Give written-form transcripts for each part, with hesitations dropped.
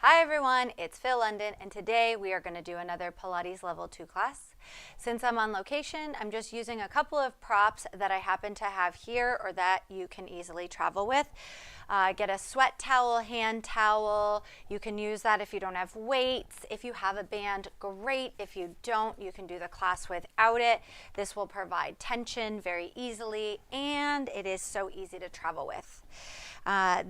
Hi everyone, it's Phil London, and today we are going to do another Pilates Level 2 class. Since I'm on location, I'm just using a couple of props that I happen to have here or that you can easily travel with. Get a sweat towel, hand towel. You can use that if you don't have weights. If you have a band, great. If you don't, you can do the class without it. This will provide tension very easily, and it is so easy to travel with.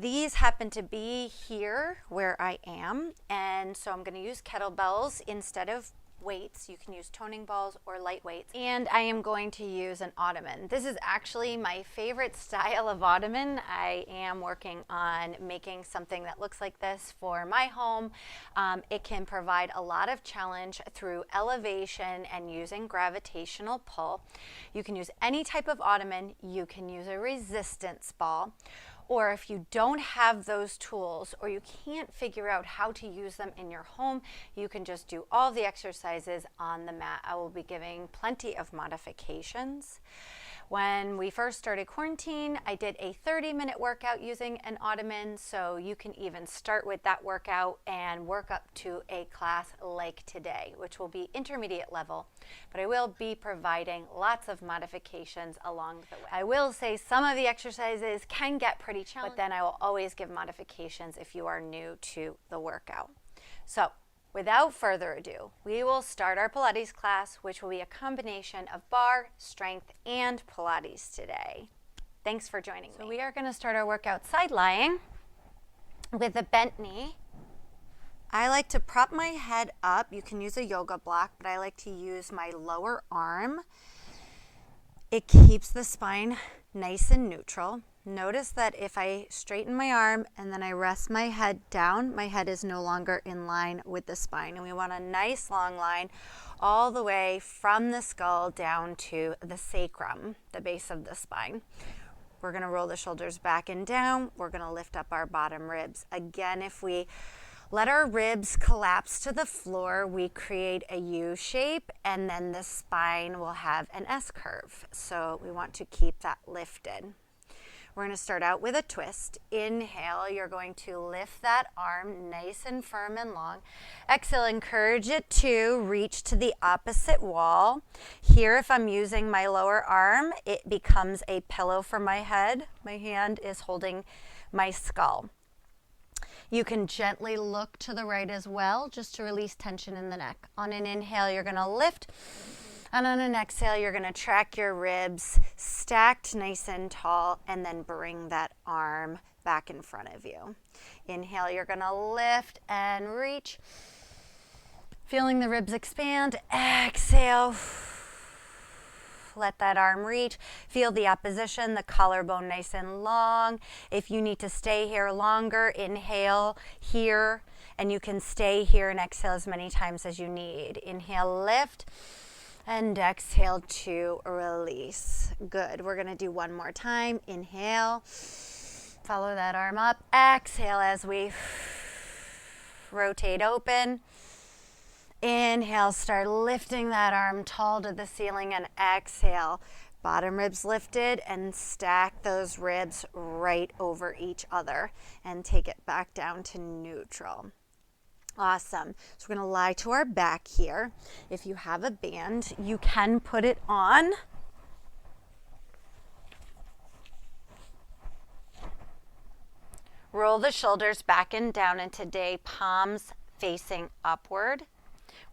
These happen to be here where I am, and so I'm going to use kettlebells instead of weights. You can use toning balls or light weights, and I am going to use an Ottoman. This is actually my favorite style of Ottoman. I am working on making something that looks like this for my home. It can provide a lot of challenge through elevation and using gravitational pull. You can use any type of Ottoman. You can use a resistance ball. Or if you don't have those tools or you can't figure out how to use them in your home, you can just do all the exercises on the mat. I will be giving plenty of modifications. When we first started quarantine, I did a 30-minute workout using an Ottoman, so you can even start with that workout and work up to a class like today, which will be intermediate level, but I will be providing lots of modifications along the way. I will say some of the exercises can get pretty challenging, but then I will always give modifications if you are new to the workout. So, without further ado, we will start our Pilates class, which will be a combination of bar, strength, and Pilates today. Thanks for joining me. So we are going to start our workout side lying with a bent knee. I like to prop my head up. You can use a yoga block, but I like to use my lower arm. It keeps the spine nice and neutral. Notice that if I straighten my arm and then I rest my head down, my head is no longer in line with the spine. And we want a nice long line all the way from the skull down to the sacrum, the base of the spine. We're going to roll the shoulders back and down. We're going to lift up our bottom ribs. Again, if we let our ribs collapse to the floor, we create a U shape, and then the spine will have an S curve. So we want to keep that lifted. We're going to start out with a twist. Inhale, you're going to lift that arm nice and firm and long. Exhale, encourage it to reach to the opposite wall. Here, if I'm using my lower arm, it becomes a pillow for my head. My hand is holding my skull. You can gently look to the right as well, just to release tension in the neck. On an inhale, you're going to lift. And on an exhale, you're going to track your ribs stacked nice and tall, and then bring that arm back in front of you. Inhale, you're going to lift and reach. Feeling the ribs expand. Exhale. Let that arm reach. Feel the opposition, the collarbone nice and long. If you need to stay here longer, inhale here, and you can stay here and exhale as many times as you need. Inhale, lift. And exhale to release. Good. We're going to do one more time. Inhale. Follow that arm up. Exhale as we rotate open. Inhale. Start lifting that arm tall to the ceiling, and exhale. Bottom ribs lifted, and stack those ribs right over each other and take it back down to neutral. Awesome. So we're going to lie to our back here. If you have a band, you can put it on. Roll the shoulders back and down, and today palms facing upward.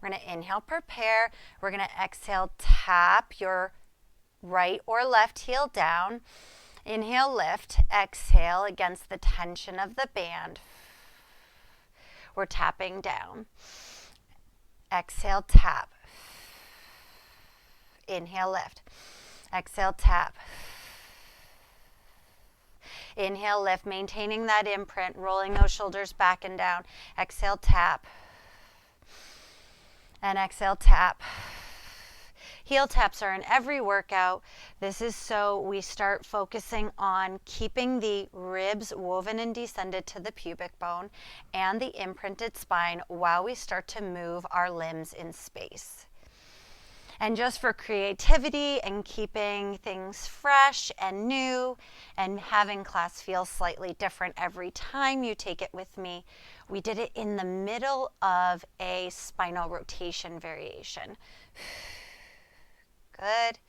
We're going to inhale, prepare. We're going to exhale, tap your right or left heel down. Inhale, lift. Exhale against the tension of the band. We're tapping down. Exhale, tap. Inhale, lift. Exhale, tap. Inhale, lift, maintaining that imprint, rolling those shoulders back and down. Exhale, tap. And exhale, tap. Heel taps are in every workout. This is so we start focusing on keeping the ribs woven and descended to the pubic bone and the imprinted spine while we start to move our limbs in space. And just for creativity and keeping things fresh and new and having class feel slightly different every time you take it with me, we did it in the middle of a spinal rotation variation. Good.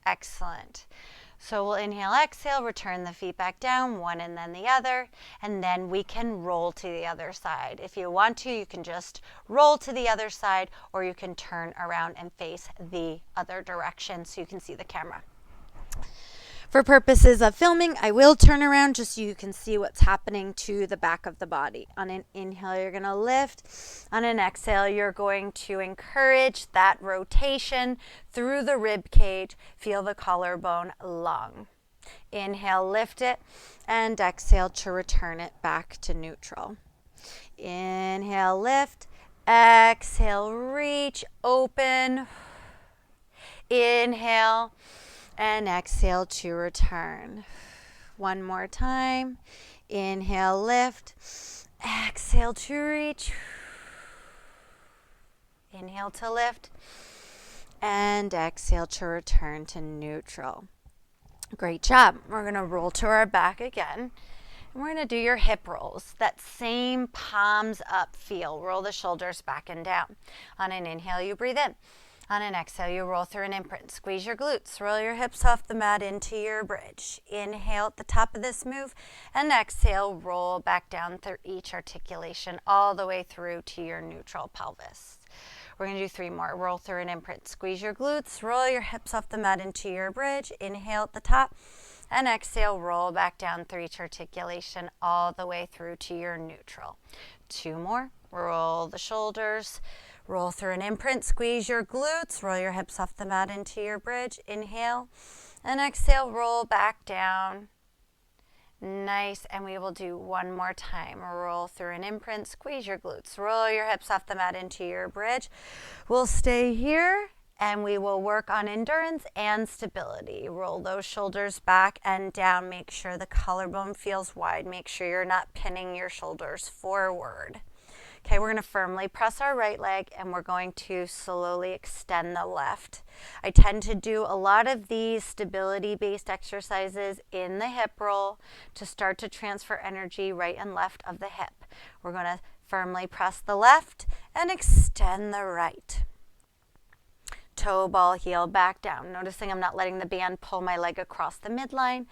Excellent. So we'll inhale, exhale, return the feet back down, one and then the other, and then we can roll to the other side. If you want to, you can just roll to the other side, or you can turn around and face the other direction so you can see the camera. For purposes of filming, I will turn around just so you can see what's happening to the back of the body. On an inhale, you're going to lift. On an exhale, you're going to encourage that rotation through the rib cage. Feel the collarbone long. Inhale, lift it, and exhale to return it back to neutral. Inhale, lift. Exhale, reach, open. Inhale. And exhale to return. One more time. Inhale, lift. Exhale to reach. Inhale to lift. And exhale to return to neutral. Great job. We're going to roll to our back again. And we're going to do your hip rolls. That same palms up feel. Roll the shoulders back and down. On an inhale, you breathe in. On an exhale, you roll through an imprint. Squeeze your glutes. Roll your hips off the mat into your bridge. Inhale at the top of this move. And exhale, roll back down through each articulation all the way through to your neutral pelvis. We're going to do 3 more. Roll through an imprint. Squeeze your glutes. Roll your hips off the mat into your bridge. Inhale at the top. And exhale, roll back down through each articulation all the way through to your neutral. 2 more. Roll the shoulders. Roll through an imprint, squeeze your glutes, roll your hips off the mat into your bridge. Inhale and exhale, roll back down. Nice, and we will do 1 more time. Roll through an imprint, squeeze your glutes, roll your hips off the mat into your bridge. We'll stay here and we will work on endurance and stability. Roll those shoulders back and down. Make sure the collarbone feels wide. Make sure you're not pinning your shoulders forward. Okay, we're going to firmly press our right leg and we're going to slowly extend the left. I tend to do a lot of these stability-based exercises in the hip roll to start to transfer energy right and left of the hip. We're going to firmly press the left and extend the right. Toe ball, heel back down. Noticing I'm not letting the band pull my leg across the midline.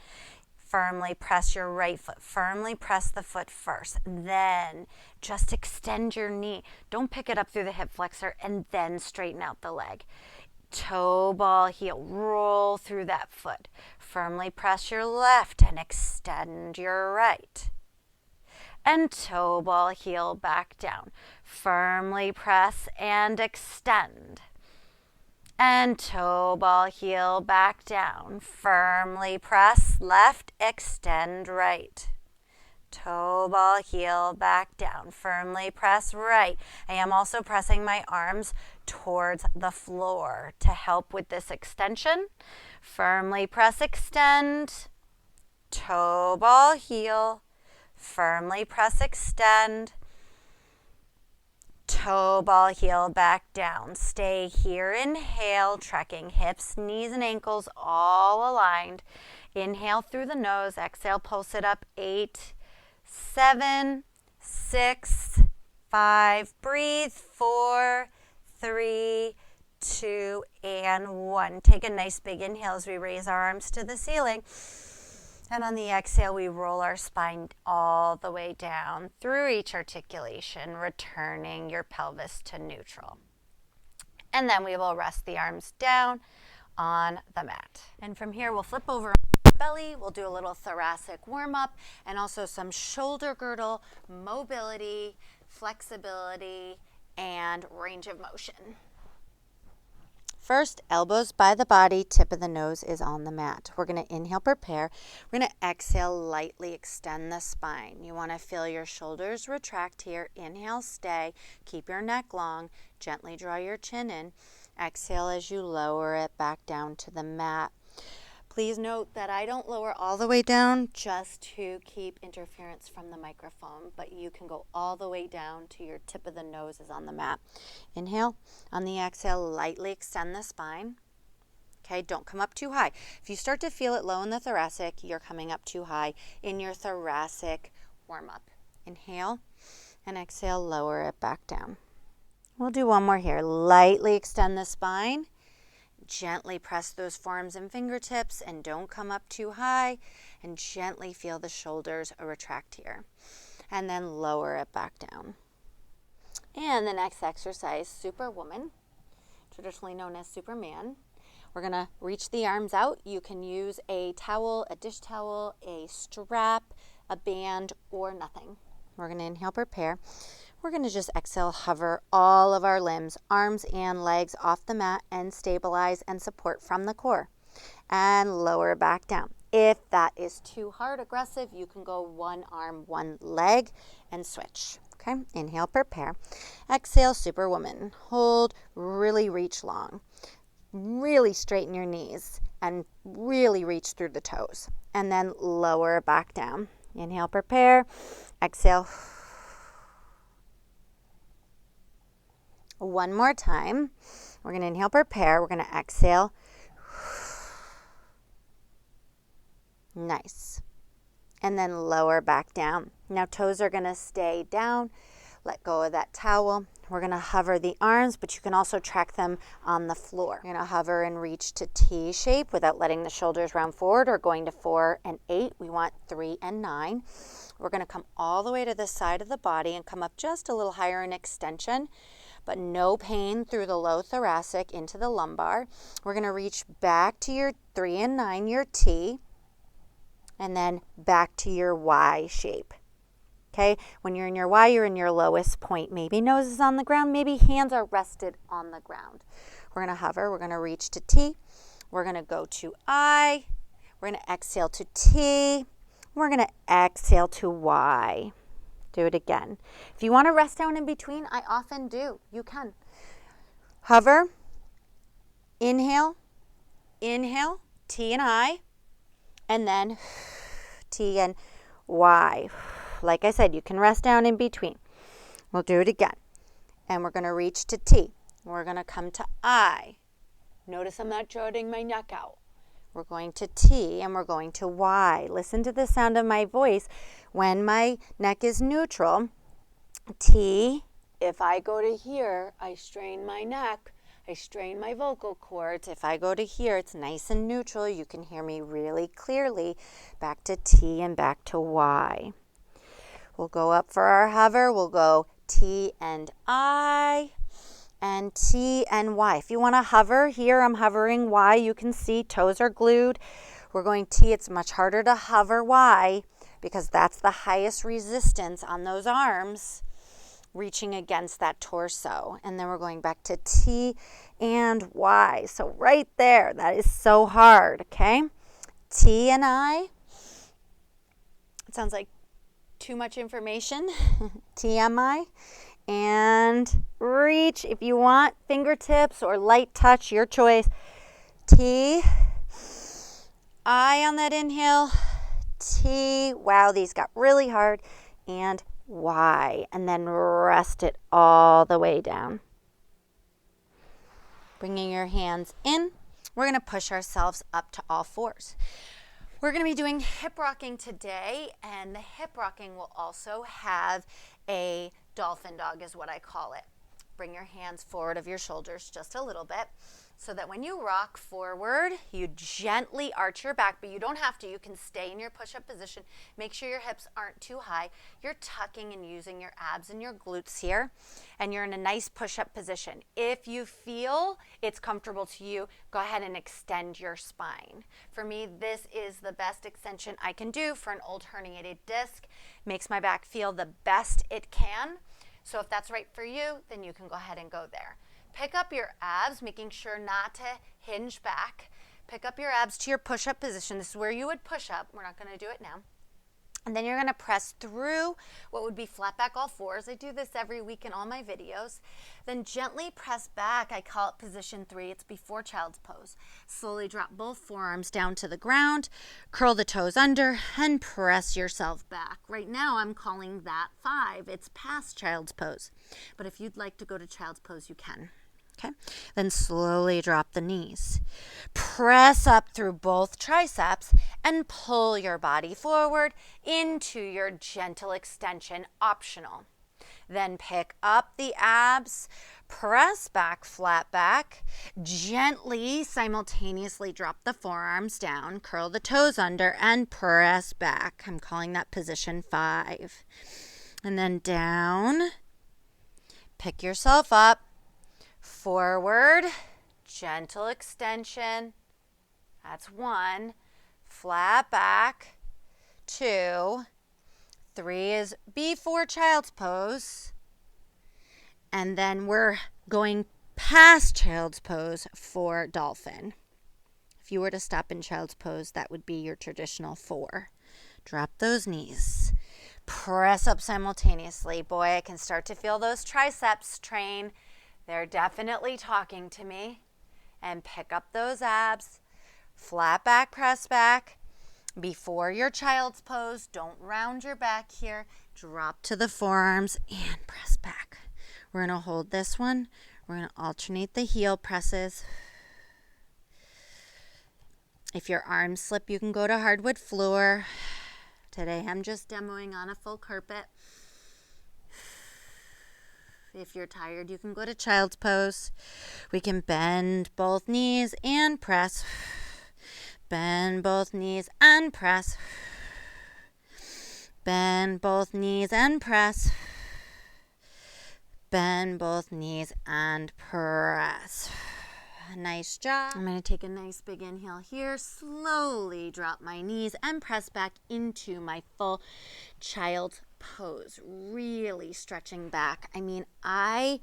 Firmly press your right foot. Firmly press the foot first. Then just extend your knee. Don't pick it up through the hip flexor and then straighten out the leg. Toe ball, heel. Roll through that foot. Firmly press your left and extend your right. And toe ball, heel back down. Firmly press and extend. And toe ball, heel back down. Firmly press left, extend right. Toe ball, heel back down. Firmly press right. I am also pressing my arms towards the floor to help with this extension. Firmly press, extend. Toe ball, heel. Firmly press, extend. Toe ball, heel back down. Stay here. Inhale, trekking hips, knees, and ankles all aligned. Inhale through the nose. Exhale, pulse it up. 8, 7, 6, 5. Breathe. 4, 3, 2, and 1. Take a nice big inhale as we raise our arms to the ceiling. And on the exhale, we roll our spine all the way down through each articulation, returning your pelvis to neutral. And then we will rest the arms down on the mat. And from here, we'll flip over on our belly. We'll do a little thoracic warm-up and also some shoulder girdle, mobility, flexibility, and range of motion. First, elbows by the body, tip of the nose is on the mat. We're going to inhale, prepare. We're going to exhale, lightly extend the spine. You want to feel your shoulders retract here. Inhale, stay. Keep your neck long. Gently draw your chin in. Exhale as you lower it back down to the mat. Please note that I don't lower all the way down just to keep interference from the microphone, but you can go all the way down to your tip of the nose is on the mat. Inhale. On the exhale, lightly extend the spine. Okay, don't come up too high. If you start to feel it low in the thoracic, you're coming up too high in your thoracic warm-up. Inhale and exhale, lower it back down. We'll do one more here. Lightly extend the spine. Gently press those forearms and fingertips and don't come up too high, and gently feel the shoulders retract here. And then lower it back down. And the next exercise, Superwoman, traditionally known as Superman. We're going to reach the arms out. You can use a towel, a dish towel, a strap, a band, or nothing. We're going to inhale, prepare. We're going to just exhale, hover all of our limbs, arms and legs off the mat, and stabilize and support from the core. And lower back down. If that is too hard, aggressive, you can go one arm, one leg, and switch. Okay, inhale, prepare. Exhale, Superwoman. Hold, really reach long. Really straighten your knees and really reach through the toes. And then lower back down. Inhale, prepare. Exhale. One more time. We're going to inhale, prepare. We're going to exhale. Nice. And then lower back down. Now toes are going to stay down. Let go of that towel. We're going to hover the arms, but you can also track them on the floor. You're going to hover and reach to T shape without letting the shoulders round forward or going to 4 and 8. We want 3 and 9. We're going to come all the way to the side of the body and come up just a little higher in extension, but no pain through the low thoracic into the lumbar. We're going to reach back to your 3 and 9, your T, and then back to your Y shape. Okay, when you're in your Y, you're in your lowest point. Maybe nose is on the ground, maybe hands are rested on the ground. We're going to hover, we're going to reach to T, we're going to go to I, we're going to exhale to T, we're going to exhale to Y. Do it again. If you want to rest down in between, I often do. You can. Hover, inhale, inhale, T and I, and then T and Y. Like I said, you can rest down in between. We'll do it again. And we're going to reach to T. We're going to come to I. Notice I'm not jutting my neck out. We're going to T and we're going to Y. Listen to the sound of my voice when my neck is neutral. T. If I go to here, I strain my neck. I strain my vocal cords. If I go to here, it's nice and neutral. You can hear me really clearly. Back to T and back to Y. We'll go up for our hover. We'll go T and I and T and Y. If you want to hover, here I'm hovering Y. You can see toes are glued. We're going T. It's much harder to hover Y because that's the highest resistance on those arms reaching against that torso. And then we're going back to T and Y. So right there, that is so hard, okay? T and I. It sounds like too much information. TMI. And reach if you want, fingertips or light touch, your choice. T, I on that inhale, T, wow, these got really hard, and Y, and then rest it all the way down. Bringing your hands in, we're going to push ourselves up to all fours. We're going to be doing hip rocking today, and the hip rocking will also have a dolphin dog is what I call it. Bring your hands forward of your shoulders just a little bit so that when you rock forward, you gently arch your back, but you don't have to. You can stay in your push-up position. Make sure your hips aren't too high. You're tucking and using your abs and your glutes here, and you're in a nice push-up position. If you feel it's comfortable to you, go ahead and extend your spine. For me, this is the best extension I can do for an old herniated disc. Makes my back feel the best it can. So if that's right for you, then you can go ahead and go there. Pick up your abs, making sure not to hinge back. Pick up your abs to your push-up position. This is where you would push up. We're not going to do it now. And then you're going to press through what would be flat back all fours. I do this every week in all my videos. Then gently press back. I call it position 3. It's before child's pose. Slowly drop both forearms down to the ground. Curl the toes under and press yourself back. Right now I'm calling that 5. It's past child's pose. But if you'd like to go to child's pose, you can. Okay, then slowly drop the knees. Press up through both triceps and pull your body forward into your gentle extension, optional. Then pick up the abs, press back, flat back, gently, simultaneously drop the forearms down, curl the toes under, and press back. I'm calling that position 5. And then down, pick yourself up. Forward, gentle extension, that's 1, flat back, 2, 3 is before child's pose, and then we're going past child's pose for dolphin. If you were to stop in child's pose, that would be your traditional 4. Drop those knees, press up simultaneously. Boy, I can start to feel those triceps train. They're definitely talking to me. And pick up those abs. Flat back, press back. Before your child's pose, don't round your back here. Drop to the forearms and press back. We're going to hold this one. We're going to alternate the heel presses. If your arms slip, you can go to hardwood floor. Today I'm just demoing on a full carpet. If you're tired, you can go to child's pose. We can bend both knees and press. Bend both knees and press. Bend both knees and press. Bend both knees and press. Nice job. I'm going to take a nice big inhale here. Slowly drop my knees and press back into my full child's pose. Really stretching back. I mean, I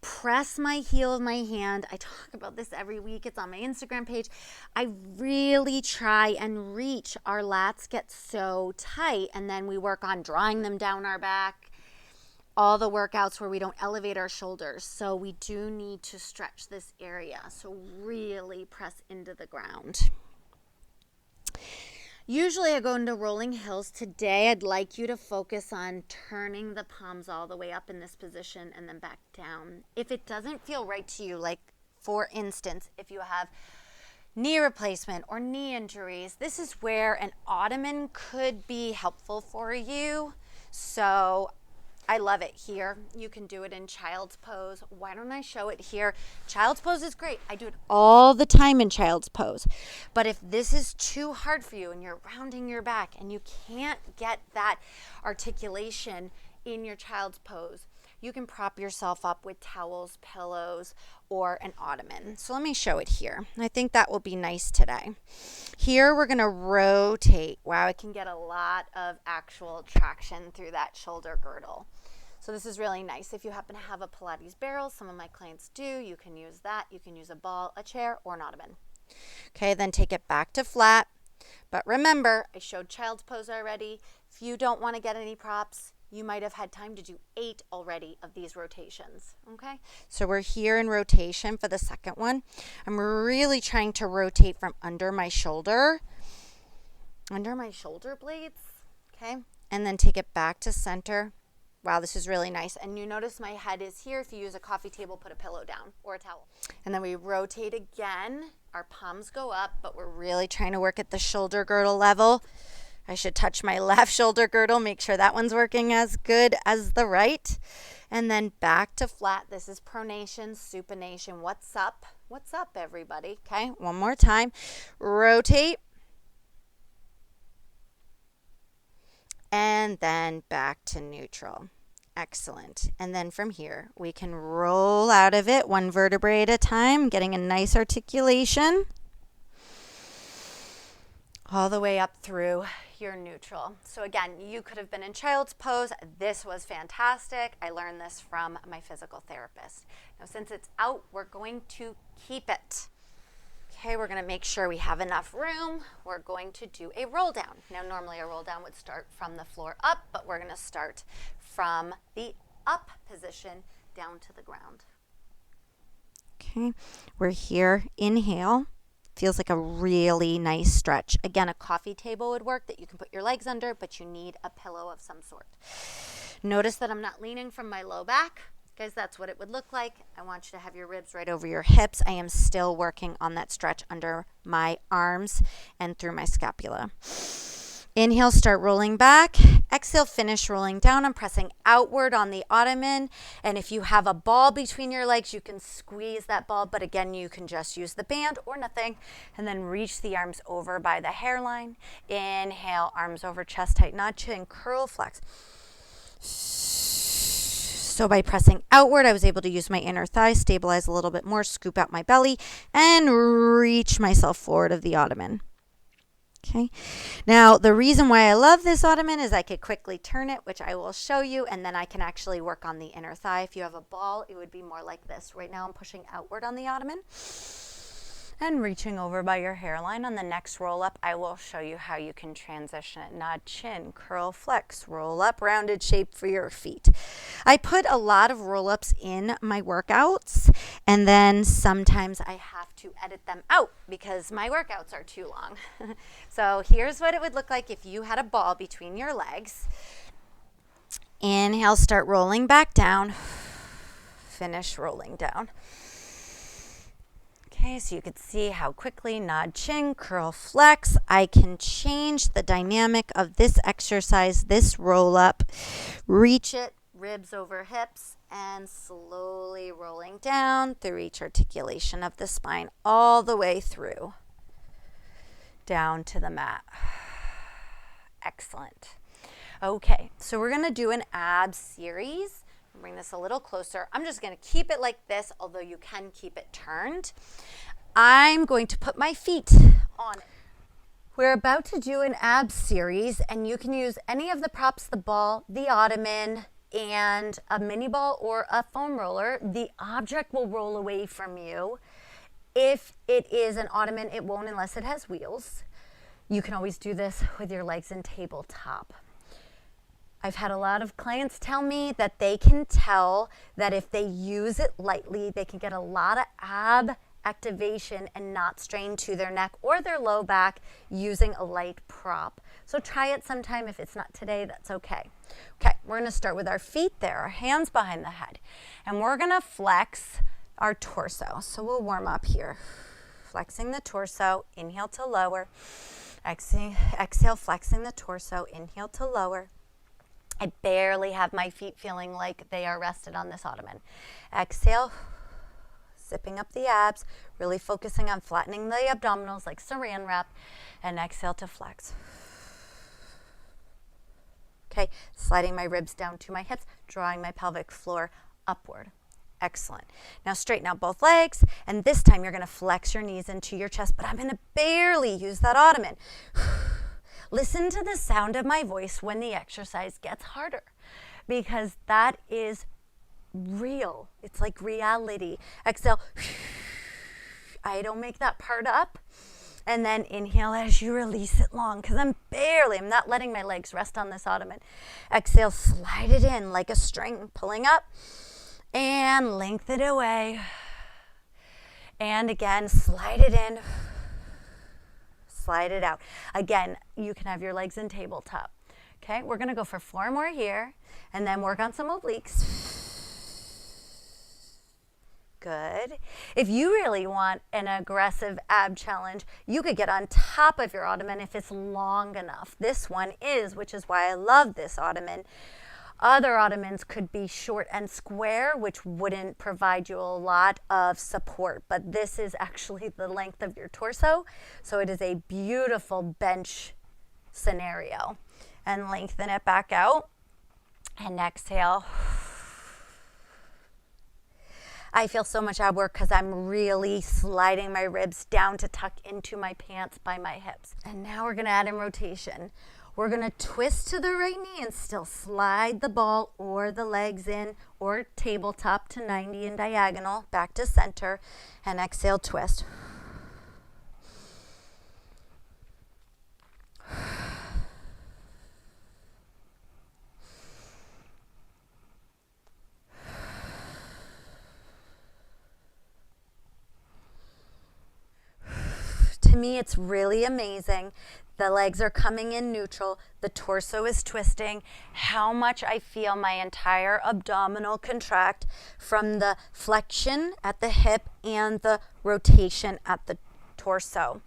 press my heel of my hand. I talk about this every week. It's on my Instagram page. I really try and reach. Our lats get so tight, and then we work on drawing them down our back. All the workouts where we don't elevate our shoulders. So we do need to stretch this area. So really press into the ground. Usually I go into rolling hills. Today I'd like you to focus on turning the palms all the way up in this position and then back down. If it doesn't feel right to you, like for instance, if you have knee replacement or knee injuries, this is where an Ottoman could be helpful for you. So I love it here. You can do it in child's pose. Why don't I show it here? Child's pose is great. I do it all the time in child's pose. But if this is too hard for you and you're rounding your back and you can't get that articulation in your child's pose, you can prop yourself up with towels, pillows, or an ottoman. So let me show it here. I think that will be nice today. Here we're going to rotate. Wow, I can get a lot of actual traction through that shoulder girdle. So this is really nice. If you happen to have a Pilates barrel, some of my clients do, you can use that. You can use a ball, a chair, or an ottoman. Okay, then take it back to flat. But remember, I showed child's pose already. If you don't want to get any props, you might have had time to do 8 already of these rotations, okay? So we're here in rotation for the second one. I'm really trying to rotate from under my shoulder blades, okay? And then take it back to center. Wow, this is really nice. And you notice my head is here. If you use a coffee table, put a pillow down or a towel. And then we rotate again. Our palms go up, but we're really trying to work at the shoulder girdle level. I should touch my left shoulder girdle, make sure that one's working as good as the right. And then back to flat. This is pronation, supination. What's up? What's up, everybody? Okay, one more time. Rotate. And then back to neutral. Excellent. And then from here, we can roll out of it one vertebrae at a time, getting a nice articulation all the way up through your neutral. So again, you could have been in child's pose. This was fantastic. I learned this from my physical therapist. Now, since it's out, we're going to keep it. Okay, we're going to make sure we have enough room. We're going to do a roll down. Now, normally a roll down would start from the floor up, but we're going to start from the up position down to the ground. Okay, we're here. Inhale. Feels like a really nice stretch. Again, a coffee table would work that you can put your legs under, but you need a pillow of some sort. Notice that I'm not leaning from my low back. Guys, that's what it would look like. I want you to have your ribs right over your hips. I am still working on that stretch under my arms and through my scapula. Inhale, start rolling back. Exhale, finish rolling down. I'm pressing outward on the ottoman. And if you have a ball between your legs, you can squeeze that ball. But again, you can just use the band or nothing. And then reach the arms over by the hairline. Inhale, arms over chest, tight knot, chin, curl, flex. So by pressing outward, I was able to use my inner thigh, stabilize a little bit more, scoop out my belly, and reach myself forward of the ottoman. Okay. Now, the reason why I love this ottoman is I could quickly turn it, which I will show you, and then I can actually work on the inner thigh. If you have a ball, it would be more like this. Right now, I'm pushing outward on the ottoman and reaching over by your hairline. On the next roll up, I will show you how you can transition it. Nod, chin, curl, flex, roll up, rounded shape for your feet. I put a lot of roll ups in my workouts, and then sometimes I have to edit them out because my workouts are too long. So here's what it would look like if you had a ball between your legs. Inhale, start rolling back down. Finish rolling down. Okay, so you could see how quickly nod, chin, curl, flex. I can change the dynamic of this exercise, this roll up. Reach it, ribs over hips, and slowly rolling down through each articulation of the spine all the way through. Down to the mat. Excellent. Okay, so we're going to do an ab series. Bring this a little closer. I'm just going to keep it like this, although you can keep it turned. I'm going to put my feet on it. We're about to do an ab series, and you can use any of the props, the ball, the ottoman, and a mini ball or a foam roller. The object will roll away from you. If it is an ottoman, it won't unless it has wheels. You can always do this with your legs in tabletop. I've had a lot of clients tell me that they can tell that if they use it lightly, they can get a lot of ab activation and not strain to their neck or their low back using a light prop. So try it sometime. If it's not today, that's okay. Okay, we're going to start with our feet there, our hands behind the head. And we're going to flex our torso. So we'll warm up here. Flexing the torso, inhale to lower. Exhale, flexing the torso, inhale to lower. I barely have my feet feeling like they are rested on this ottoman. Exhale, zipping up the abs, really focusing on flattening the abdominals like saran wrap, and exhale to flex. Okay, sliding my ribs down to my hips, drawing my pelvic floor upward. Excellent. Now straighten out both legs, and this time you're going to flex your knees into your chest, but I'm going to barely use that ottoman. Listen to the sound of my voice when the exercise gets harder, because that is real. It's like reality. Exhale. I don't make that part up. And then inhale as you release it long, because I'm not letting my legs rest on this ottoman. Exhale, slide it in like a string, pulling up, and lengthen it away. And again, slide it in. Slide it out. Again, you can have your legs in tabletop. Okay, we're going to go for 4 more here and then work on some obliques. Good. If you really want an aggressive ab challenge, you could get on top of your ottoman if it's long enough. This one is, which is why I love this ottoman. Other ottomans could be short and square, which wouldn't provide you a lot of support, but this is actually the length of your torso, so it is a beautiful bench scenario. And lengthen it back out, and exhale. I feel so much ab work because I'm really sliding my ribs down to tuck into my pants by my hips. And now we're going to add in rotation. We're going to twist to the right knee and still slide the ball or the legs in, or tabletop to 90 and diagonal, back to center, and exhale, twist. me, it's really amazing. The legs are coming in neutral. The torso is twisting. How much I feel my entire abdominal contract from the flexion at the hip and the rotation at the torso.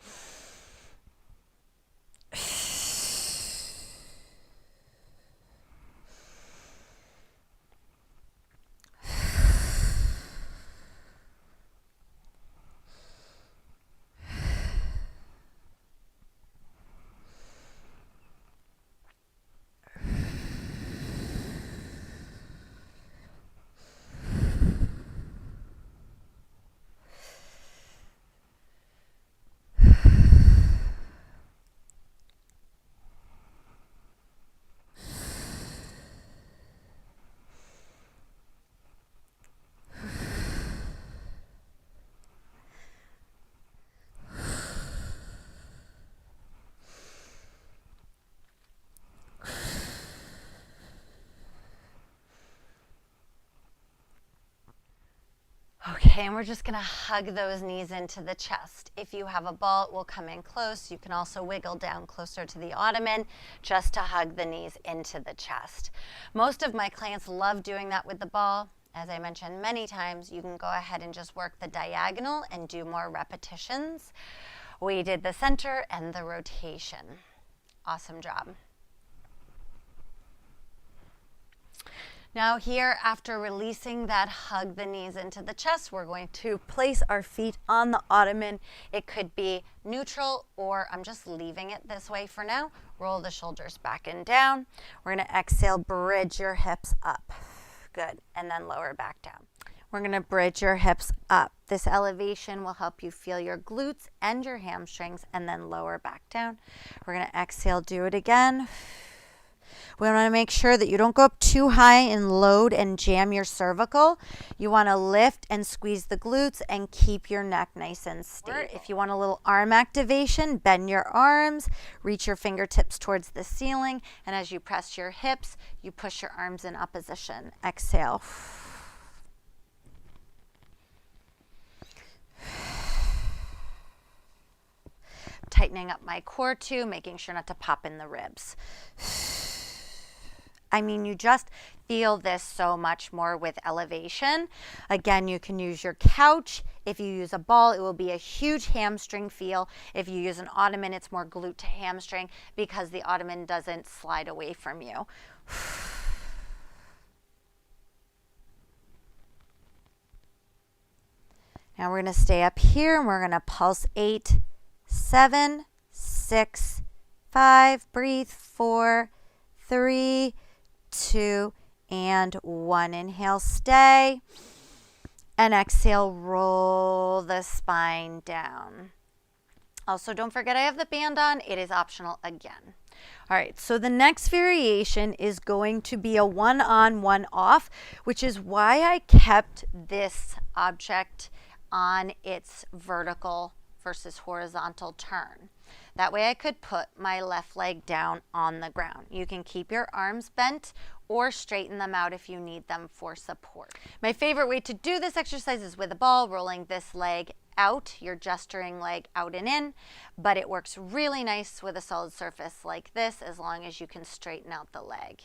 Okay, and we're just gonna hug those knees into the chest. If you have a ball, it will come in close. You can also wiggle down closer to the ottoman just to hug the knees into the chest. Most of my clients love doing that with the ball. As I mentioned many times, you can go ahead and just work the diagonal and do more repetitions. We did the center and the rotation. Awesome job. Now here, after releasing that hug the knees into the chest, we're going to place our feet on the ottoman. It could be neutral, or I'm just leaving it this way for now. Roll the shoulders back and down. We're going to exhale, bridge your hips up. Good, and then lower back down. We're going to bridge your hips up. This elevation will help you feel your glutes and your hamstrings, and then lower back down. We're going to exhale, do it again. We want to make sure that you don't go up too high and load and jam your cervical. You want to lift and squeeze the glutes and keep your neck nice and stable. If you want a little arm activation, bend your arms, reach your fingertips towards the ceiling, and as you press your hips, you push your arms in opposition. Exhale. Tightening up my core too, making sure not to pop in the ribs. I mean, you just feel this so much more with elevation. Again, you can use your couch. If you use a ball, it will be a huge hamstring feel. If you use an ottoman, it's more glute to hamstring because the ottoman doesn't slide away from you. Now we're going to stay up here and we're going to pulse 8, 7, 6, 5, breathe, 4, 3, 2, and 1. Inhale, stay, and exhale, roll the spine down. Also, don't forget I have the band on. It is optional again. All right, so the next variation is going to be a one on, one off, which is why I kept this object on its vertical versus horizontal turn. That way I could put my left leg down on the ground. You can keep your arms bent or straighten them out if you need them for support. My favorite way to do this exercise is with a ball, rolling this leg out, your gesturing leg out and in, but it works really nice with a solid surface like this as long as you can straighten out the leg.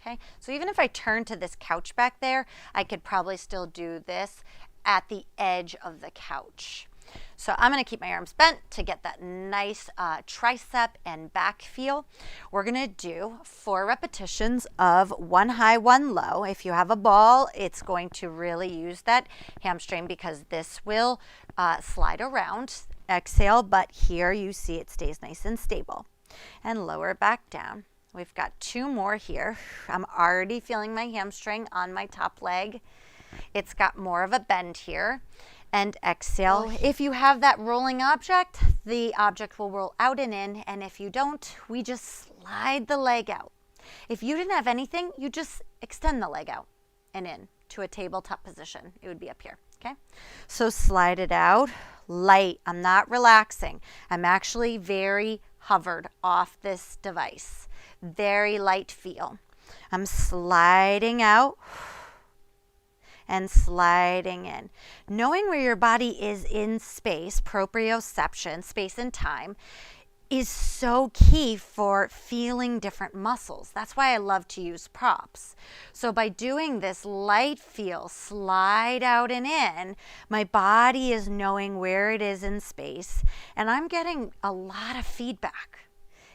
Okay, so even if I turn to this couch back there, I could probably still do this at the edge of the couch. So I'm going to keep my arms bent to get that nice tricep and back feel. We're going to do 4 repetitions of 1 high, 1 low. If you have a ball, it's going to really use that hamstring because this will slide around. Exhale, but here you see it stays nice and stable. And lower back down. We've got 2 more here. I'm already feeling my hamstring on my top leg. It's got more of a bend here. And exhale. If you have that rolling object, the object will roll out and in, and if you don't, we just slide the leg out. If you didn't have anything, you just extend the leg out and in to a tabletop position. It would be up here, okay? So slide it out, light. I'm not relaxing. I'm actually very hovered off this device. Very light feel. I'm sliding out. and sliding in. Knowing where your body is in space, proprioception, space and time, is so key for feeling different muscles. That's why I love to use props. So by doing this light feel, slide out and in, my body is knowing where it is in space, and I'm getting a lot of feedback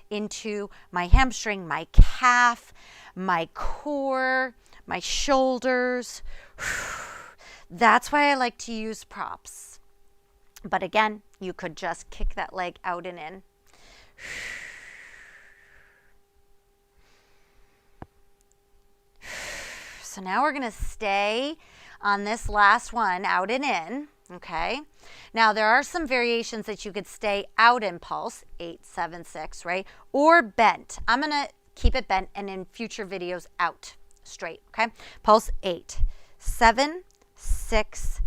into my hamstring, my calf, my core, my shoulders. That's why I like to use props. But again, you could just kick that leg out and in. So now we're going to stay on this last one, out and in, okay? Now there are some variations that you could stay out in pulse, 8, 7, 6, right? Or bent. I'm going to keep it bent, and in future videos out straight, okay? Pulse 8, 7, 6,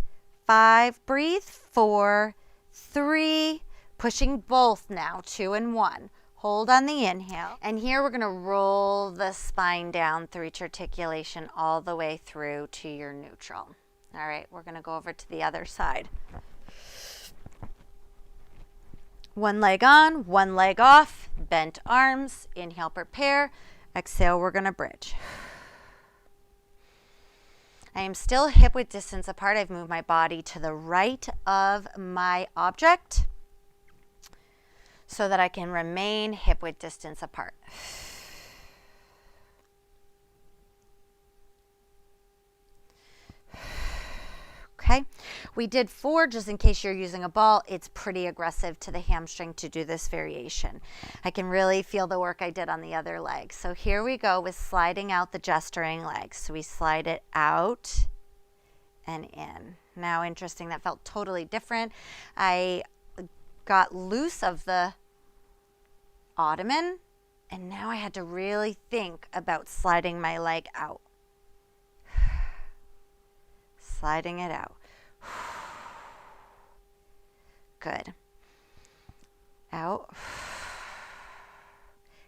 5, breathe, 4, 3, pushing both now, 2 and 1. Hold on the inhale. And here we're going to roll the spine down through each articulation all the way through to your neutral. All right, we're going to go over to the other side. One leg on, one leg off, bent arms. Inhale, prepare. Exhale, we're going to bridge. I am still hip width distance apart. I've moved my body to the right of my object so that I can remain hip width distance apart. Okay, we did 4, just in case you're using a ball. It's pretty aggressive to the hamstring to do this variation. I can really feel the work I did on the other leg. So here we go with sliding out the gesturing leg. So we slide it out and in. Now, interesting, that felt totally different. I got loose of the Ottoman, and now I had to really think about sliding my leg out. Sliding it out. Good. Out.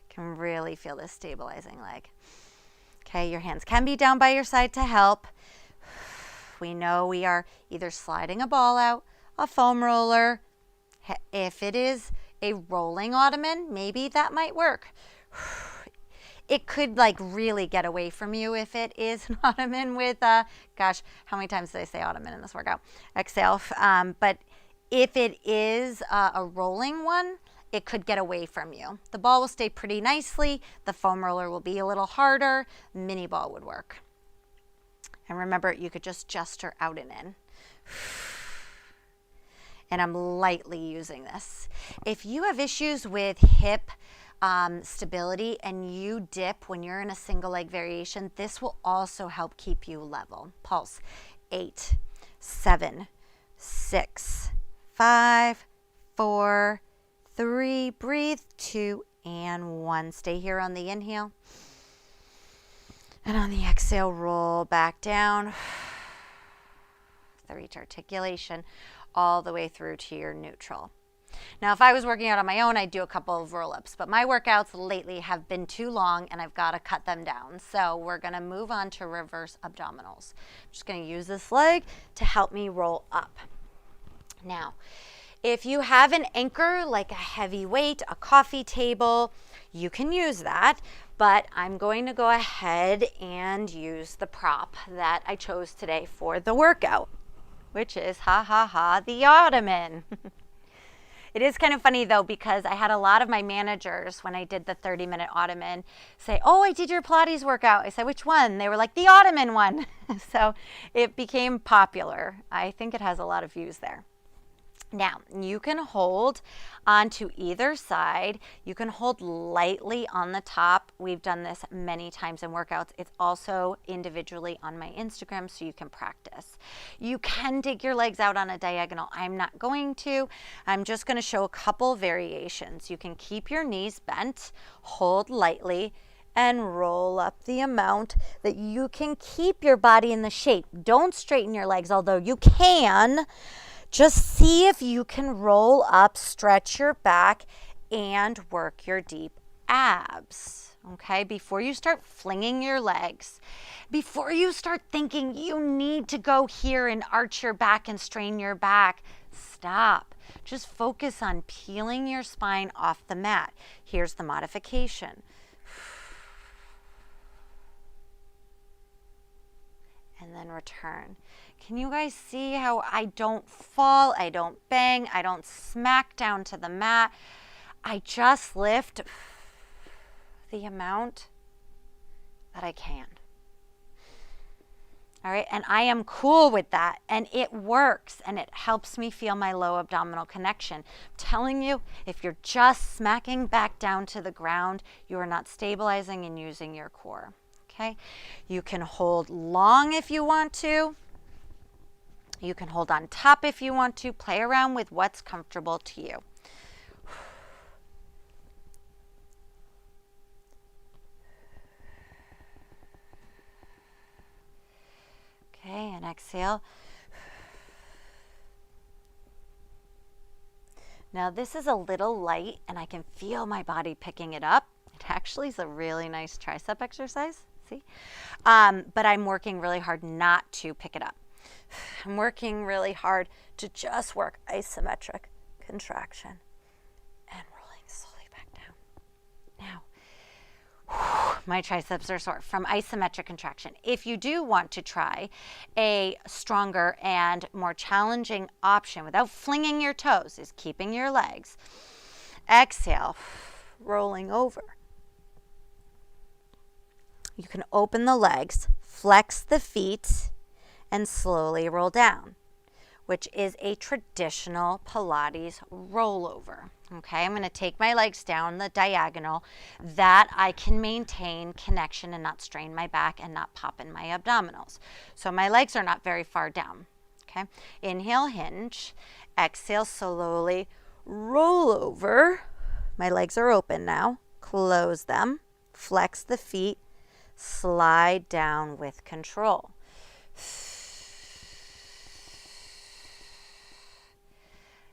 Can really feel this stabilizing leg. Okay, your hands can be down by your side to help. We know we are either sliding a ball out, a foam roller. If it is a rolling Ottoman, maybe that might work. It could like really get away from you if it is an Ottoman with, gosh, how many times did I say Ottoman in this workout? Exhale. But if it is a rolling one, it could get away from you. The ball will stay pretty nicely. The foam roller will be a little harder. Mini ball would work. And remember, you could just gesture out and in. And I'm lightly using this. If you have issues with hip stability and you dip when you're in a single leg variation, this will also help keep you level. Pulse 8, 7, 6, 5, 4, 3, breathe, 2 and 1. Stay here on the inhale. And on the exhale, roll back down through each articulation all the way through to your neutral. Now, if I was working out on my own, I'd do a couple of roll-ups, but my workouts lately have been too long and I've got to cut them down. So we're going to move on to reverse abdominals. I'm just going to use this leg to help me roll up. Now, if you have an anchor like a heavy weight, a coffee table, you can use that, but I'm going to go ahead and use the prop that I chose today for the workout, which is, the Ottoman. It is kind of funny though, because I had a lot of my managers when I did the 30-minute Ottoman say, "Oh, I did your Pilates workout." I said, "Which one?" They were like, "The Ottoman one." So it became popular. I think it has a lot of views there. Now, you can hold onto either side. You can hold lightly on the top. We've done this many times in workouts. It's also individually on my Instagram, so you can practice. You can take your legs out on a diagonal. I'm not going to. I'm just going to show a couple variations. You can keep your knees bent, hold lightly, and roll up the amount that you can keep your body in the shape. Don't straighten your legs, although you can. Just see if you can roll up, stretch your back, and work your deep abs, okay? Before you start flinging your legs, before you start thinking you need to go here and arch your back and strain your back, stop. Just focus on peeling your spine off the mat. Here's the modification. And then return. Can you guys see how I don't fall, I don't bang, I don't smack down to the mat? I just lift the amount that I can. All right, and I am cool with that, and it works, and it helps me feel my low abdominal connection. I'm telling you, if you're just smacking back down to the ground, you are not stabilizing and using your core. Okay, you can hold long if you want to. You can hold on top if you want to. Play around with what's comfortable to you. Okay, and exhale. Now this is a little light and I can feel my body picking it up. It actually is a really nice tricep exercise. See? But I'm working really hard not to pick it up. I'm working really hard to just work isometric contraction and rolling slowly back down. Now, my triceps are sore from isometric contraction. If you do want to try a stronger and more challenging option without flinging your toes, is keeping your legs. Exhale, rolling over. You can open the legs, flex the feet, and slowly roll down, which is a traditional Pilates rollover. Okay, I'm going to take my legs down the diagonal that I can maintain connection and not strain my back and not pop in my abdominals. So my legs are not very far down. Okay, inhale, hinge. Exhale, slowly roll over. My legs are open now. Close them. Flex the feet. Slide down with control.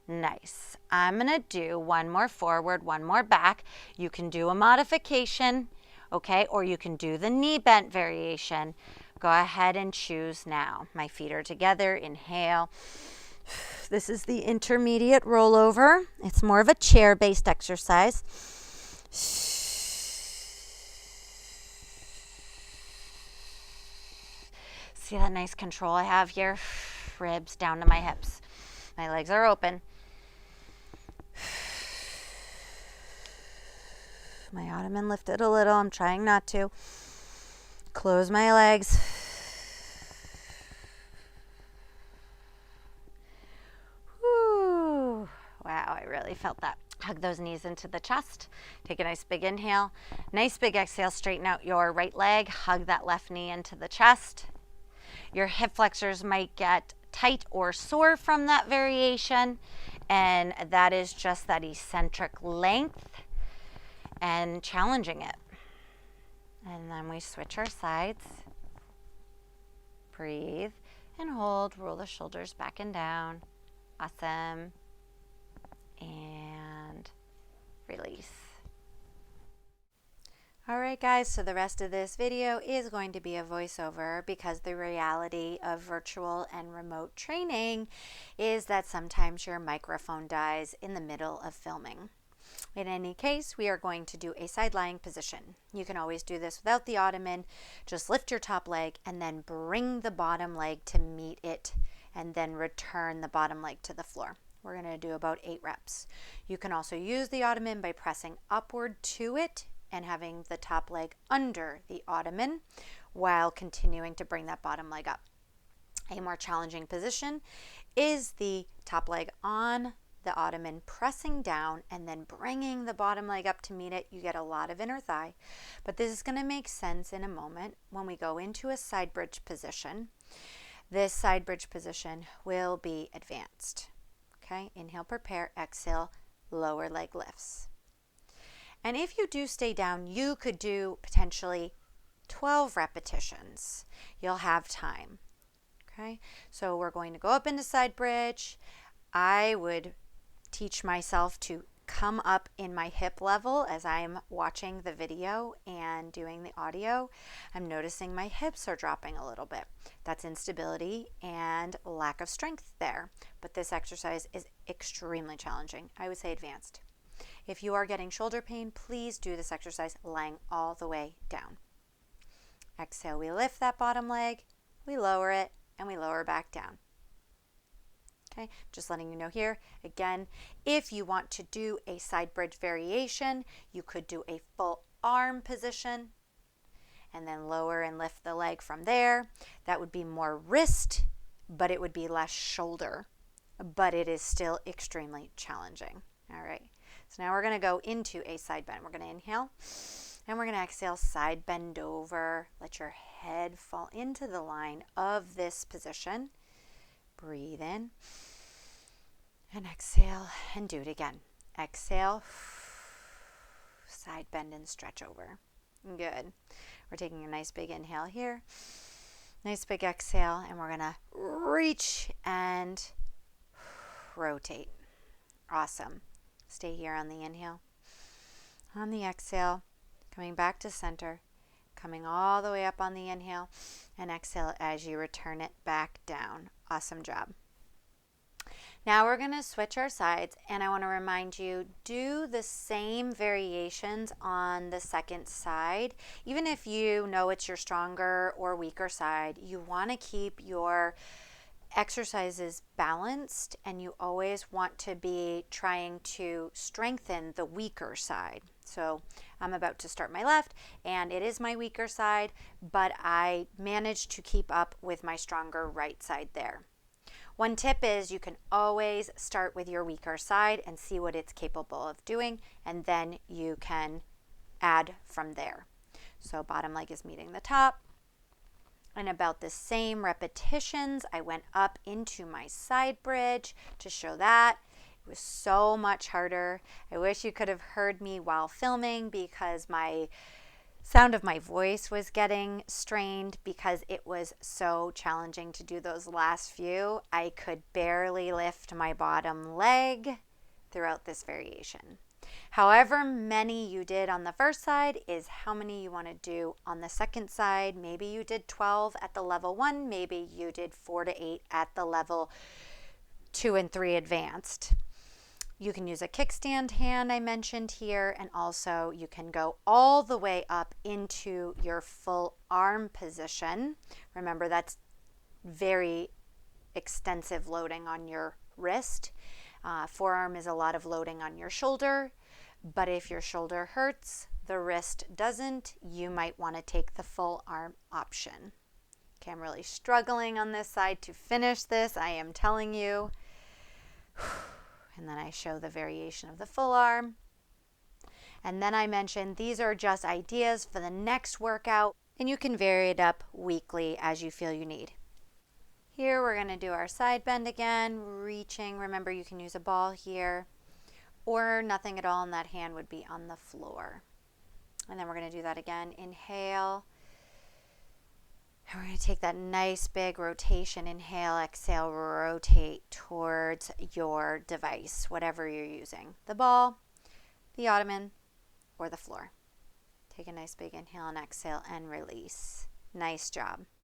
Nice. I'm going to do one more forward, one more back. You can do a modification, okay, or you can do the knee bent variation. Go ahead and choose now. My feet are together. Inhale. This is the intermediate rollover. It's more of a chair-based exercise. See that nice control I have here? Ribs down to my hips. My legs are open. My Ottoman lifted a little. I'm trying not to. Close my legs. Whew. Wow, I really felt that. Hug those knees into the chest. Take a nice big inhale. Nice big exhale. Straighten out your right leg. Hug that left knee into the chest. Your hip flexors might get tight or sore from that variation, and that is just that eccentric length and challenging it. And then we switch our sides. Breathe and hold. Roll the shoulders back and down. Awesome. And release. All right, guys, so the rest of this video is going to be a voiceover because the reality of virtual and remote training is that sometimes your microphone dies in the middle of filming. In any case, we are going to do a side lying position. You can always do this without the Ottoman. Just lift your top leg and then bring the bottom leg to meet it and then return the bottom leg to the floor. We're going to do about 8 reps. You can also use the Ottoman by pressing upward to it and having the top leg under the Ottoman while continuing to bring that bottom leg up. A more challenging position is the top leg on the Ottoman, pressing down and then bringing the bottom leg up to meet it. You get a lot of inner thigh, but this is going to make sense in a moment when we go into a side bridge position. This side bridge position will be advanced. Okay, inhale, prepare, exhale, lower leg lifts. And if you do stay down, you could do potentially 12 repetitions. You'll have time. Okay, so we're going to go up into side bridge. I would teach myself to come up in my hip level as I'm watching the video and doing the audio. I'm noticing my hips are dropping a little bit. That's instability and lack of strength there. But this exercise is extremely challenging. I would say advanced. If you are getting shoulder pain, please do this exercise lying all the way down. Exhale, we lift that bottom leg, we lower it, and we lower back down. Okay, just letting you know here, again, if you want to do a side bridge variation, you could do a full arm position and then lower and lift the leg from there. That would be more wrist, but it would be less shoulder, but it is still extremely challenging. All right, so now we're going to go into a side bend. We're going to inhale and we're going to exhale, side bend over. Let your head fall into the line of this position. Breathe in and exhale and do it again. Exhale, side bend and stretch over. Good. We're taking a nice big inhale here. Nice big exhale, and we're going to reach and rotate. Awesome. Stay here on the inhale. On the exhale, coming back to center, coming all the way up on the inhale, and exhale as you return it back down. Awesome job. Now we're going to switch our sides, and I want to remind you, do the same variations on the second side. Even if you know it's your stronger or weaker side, you want to keep your exercises balanced, and you always want to be trying to strengthen the weaker side. So I'm about to start my left, and it is my weaker side, but I managed to keep up with my stronger right side there. One tip is you can always start with your weaker side and see what it's capable of doing, and then you can add from there. So bottom leg is meeting the top. And about the same repetitions, I went up into my side bridge to show that. It was so much harder. I wish you could have heard me while filming because my sound of my voice was getting strained because it was so challenging to do those last few. I could barely lift my bottom leg throughout this variation. However many you did on the first side is how many you want to do on the second side. Maybe you did 12 at the level 1, maybe you did 4 to 8 at the level 2 and 3 advanced. You can use a kickstand hand I mentioned here, and also you can go all the way up into your full arm position. Remember, that's very extensive loading on your wrist. Forearm is a lot of loading on your shoulder, but if your shoulder hurts, the wrist doesn't, you might want to take the full arm option. Okay, I'm really struggling on this side to finish this, I am telling you. And then I show the variation of the full arm. And then I mentioned these are just ideas for the next workout, and you can vary it up weekly as you feel you need. Here we're going to do our side bend again, reaching. Remember, you can use a ball here, or nothing at all, and that hand would be on the floor. And then we're going to do that again. Inhale. And we're going to take that nice big rotation. Inhale, exhale, rotate towards your device, whatever you're using. The ball, the ottoman, or the floor. Take a nice big inhale and exhale and release. Nice job.